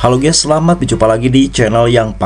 Halo guys, selamat berjumpa lagi di channel yang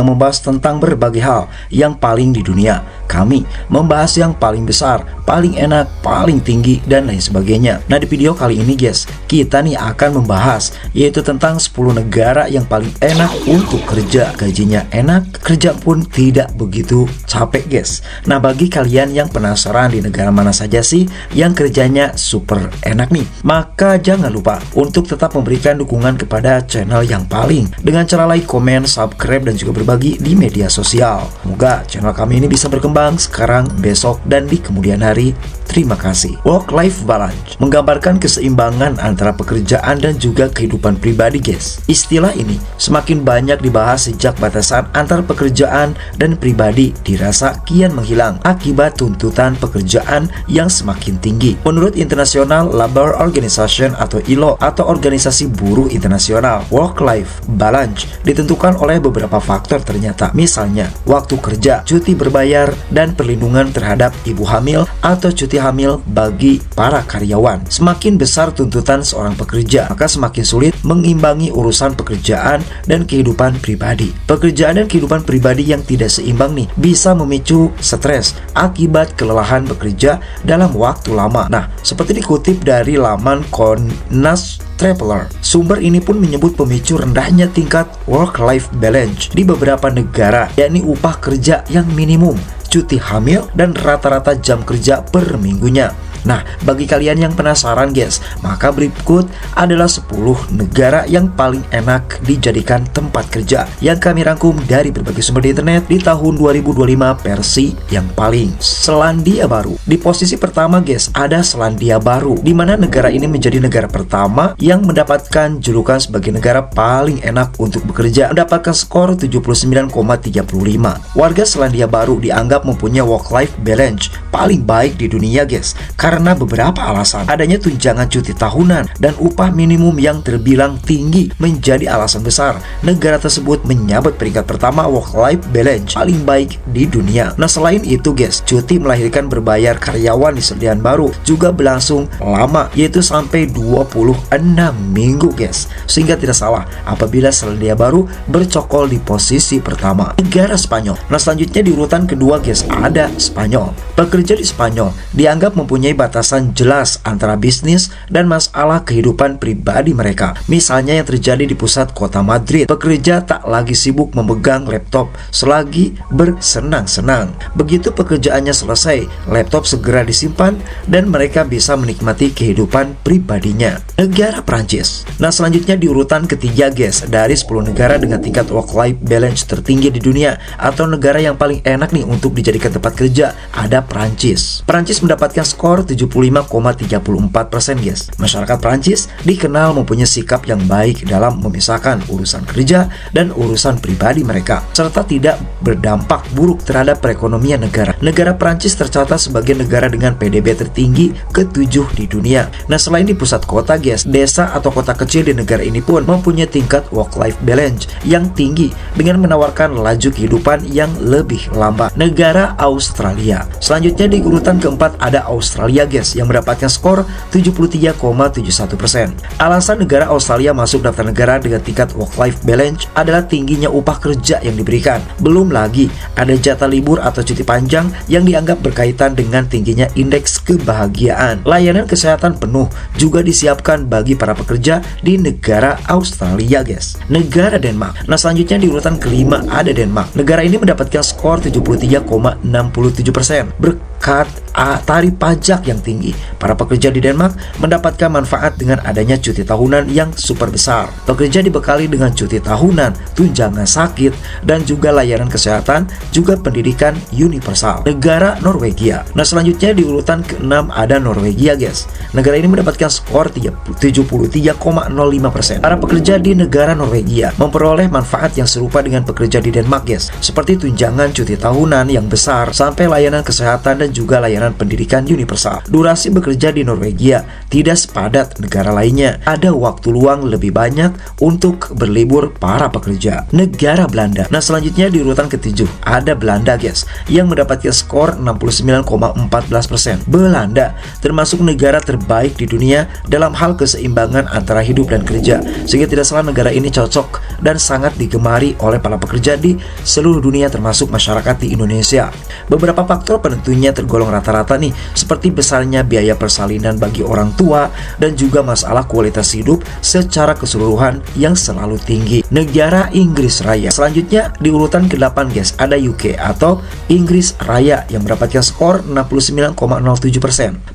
membahas tentang berbagai hal yang paling di dunia. Kami membahas yang paling besar, paling enak, paling tinggi, dan lain sebagainya. Nah, di video kali ini guys, kita nih akan membahas yaitu tentang 10 negara yang paling enak untuk kerja. Gajinya enak, kerja pun tidak begitu capek guys. Nah, bagi kalian yang penasaran di negara mana saja sih yang kerjanya super enak nih, maka jangan lupa untuk tetap memberikan dukungan kepada channel yang paling dengan cara like, komen, subscribe, dan juga berbagi di media sosial. Semoga channel kami ini bisa berkembang sekarang, besok, dan di kemudian hari. Terima kasih. Work-life balance menggambarkan keseimbangan antara pekerjaan dan juga kehidupan pribadi guys. Istilah ini semakin banyak dibahas sejak batasan antar pekerjaan dan pribadi dirasa kian menghilang akibat tuntutan pekerjaan yang semakin tinggi. Menurut International Labour Organization atau ILO atau Organisasi Buruh Internasional, work-life balance ditentukan oleh beberapa faktor ternyata. Misalnya, waktu kerja, cuti berbayar, dan perlindungan terhadap ibu hamil atau cuti hamil bagi para karyawan. Semakin besar tuntutan seorang pekerja, maka semakin sulit mengimbangi urusan pekerjaan dan kehidupan pribadi. Pekerjaan dan kehidupan pribadi yang tidak seimbang nih bisa memicu stres akibat kelelahan bekerja dalam waktu lama. Nah, seperti dikutip dari laman Conas Traveler, sumber ini pun menyebut pemicu rendahnya tingkat work-life balance di beberapa negara, yakni upah kerja yang minimum, cuti hamil, dan rata-rata jam kerja per minggunya. Nah, bagi kalian yang penasaran guys, maka berikut adalah 10 negara yang paling enak dijadikan tempat kerja yang kami rangkum dari berbagai sumber di internet di tahun 2025 versi yang paling. Selandia Baru. Di posisi pertama guys, ada Selandia Baru, di mana negara ini menjadi negara pertama yang mendapatkan julukan sebagai negara paling enak untuk bekerja, mendapatkan skor 79,35. Warga Selandia Baru dianggap mempunyai work-life balance paling baik di dunia guys, karena beberapa alasan. Adanya tunjangan cuti tahunan dan upah minimum yang terbilang tinggi menjadi alasan besar negara tersebut menyabet peringkat pertama work-life balance paling baik di dunia. Nah, selain itu guys, cuti melahirkan berbayar karyawan di Selandia Baru juga berlangsung lama, yaitu sampai 26 minggu guys. Sehingga tidak salah apabila Selandia Baru bercokol di posisi pertama. Negara Spanyol. Nah, selanjutnya di urutan kedua guys, ada Spanyol. Pekerja di Spanyol dianggap mempunyai batasan jelas antara bisnis dan masalah kehidupan pribadi mereka. Misalnya yang terjadi di pusat kota Madrid, pekerja tak lagi sibuk memegang laptop selagi bersenang-senang. Begitu pekerjaannya selesai, laptop segera disimpan dan mereka bisa menikmati kehidupan pribadinya. Negara Prancis. Nah, selanjutnya di urutan ketiga guys, dari 10 negara dengan tingkat work-life balance tertinggi di dunia atau negara yang paling enak nih untuk dijadikan tempat kerja, ada Prancis. Prancis mendapatkan skor 75,34% guys. Masyarakat Prancis dikenal mempunyai sikap yang baik dalam memisahkan urusan kerja dan urusan pribadi mereka, serta tidak berdampak buruk terhadap perekonomian negara. Negara Prancis tercatat sebagai negara dengan PDB tertinggi ke-7 di dunia. Nah, selain di pusat kota guys, desa atau kota kecil di negara ini pun mempunyai tingkat work-life balance yang tinggi dengan menawarkan laju kehidupan yang lebih lambat. Negara Australia. Selanjutnya di urutan keempat ada Australia guys, yang mendapatkan skor 73,71%. Alasan negara Australia masuk daftar negara dengan tingkat work-life balance adalah tingginya upah kerja yang diberikan. Belum lagi ada jatah libur atau cuti panjang yang dianggap berkaitan dengan tingginya indeks kebahagiaan. Layanan kesehatan penuh juga disiapkan bagi para pekerja di negara Australia guys. Negara Denmark. Nah, selanjutnya di urutan kelima ada Denmark. Negara ini mendapatkan skor 73,67%. Berkat tarif pajak yang tinggi, para pekerja di Denmark mendapatkan manfaat dengan adanya cuti tahunan yang super besar. Pekerja dibekali dengan cuti tahunan, tunjangan sakit, dan juga layanan kesehatan, juga pendidikan universal. Negara Norwegia. Nah, selanjutnya di urutan ke-6 ada Norwegia guys. Negara ini mendapatkan skor 73,05%. Para pekerja di negara Norwegia memperoleh manfaat yang serupa dengan pekerja di Denmark guys, seperti tunjangan cuti tahunan yang besar, sampai layanan kesehatan dan dan juga layanan pendidikan universal. Durasi bekerja di Norwegia tidak sepadat negara lainnya. Ada waktu luang lebih banyak untuk berlibur para pekerja. Negara Belanda. Nah, selanjutnya di urutan ke-7 ada Belanda, guys, yang mendapatkan skor 69,14%. Belanda termasuk negara terbaik di dunia dalam hal keseimbangan antara hidup dan kerja, sehingga tidak salah negara ini cocok dan sangat digemari oleh para pekerja di seluruh dunia termasuk masyarakat di Indonesia. Beberapa faktor penentunya tergolong rata-rata nih, seperti besarnya biaya persalinan bagi orang tua dan juga masalah kualitas hidup secara keseluruhan yang selalu tinggi. Negara Inggris Raya. Selanjutnya di urutan ke-8, guys, ada UK atau Inggris Raya yang mendapatkan skor 69,07%.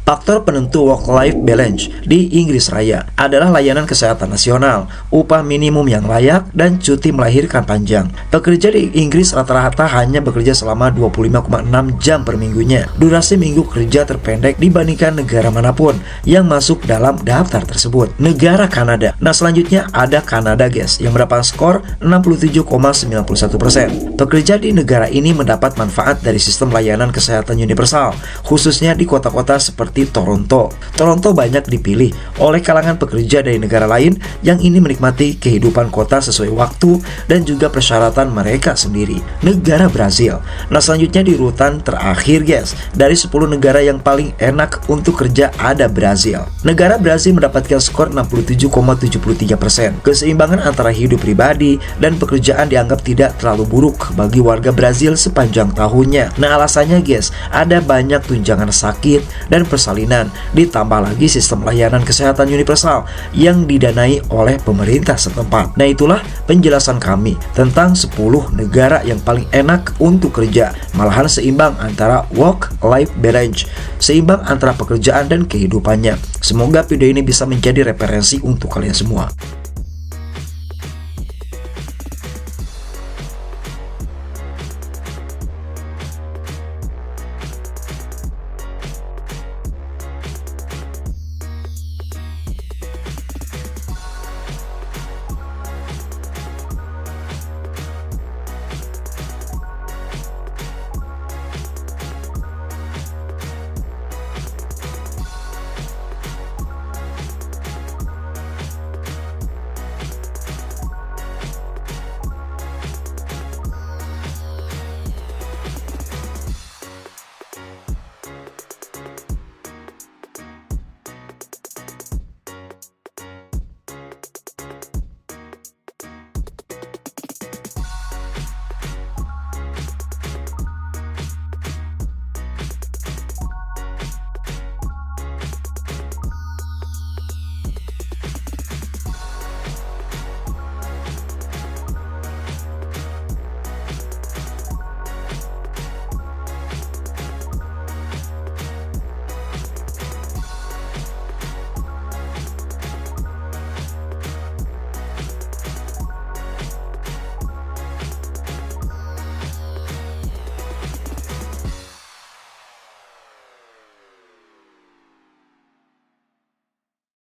Faktor penentu work-life balance di Inggris Raya adalah layanan kesehatan nasional, upah minimum yang layak, dan cuti melahirkan panjang. Pekerja di Inggris rata-rata hanya bekerja selama 25,6 jam per minggunya. Durasi minggu kerja terpendek dibandingkan negara manapun yang masuk dalam daftar tersebut. Negara Kanada. Nah, selanjutnya ada Kanada, guys, yang mendapat skor 67,91%. Pekerja di negara ini mendapat manfaat dari sistem layanan kesehatan universal, khususnya di kota-kota seperti Toronto. Toronto banyak dipilih oleh kalangan pekerja dari negara lain yang ingin menikmati kehidupan kota sesuai waktu dan juga persyaratan mereka sendiri. Negara Brazil. Nah, selanjutnya di urutan terakhir, guys, dari 10 negara yang paling enak untuk kerja ada Brazil. Negara Brazil mendapatkan skor 67,73%. Keseimbangan antara hidup pribadi dan pekerjaan dianggap tidak terlalu buruk bagi warga Brazil sepanjang tahunnya. Nah, alasannya, guys, ada banyak tunjangan sakit dan persalinan, ditambah lagi sistem layanan kesehatan universal yang didanai oleh pemerintah setempat. Nah, itulah penjelasan kami tentang 10 negara yang paling enak untuk kerja. Malahan seimbang antara work-life balance, seimbang antara pekerjaan dan kehidupannya. Semoga video ini bisa menjadi referensi untuk kalian semua.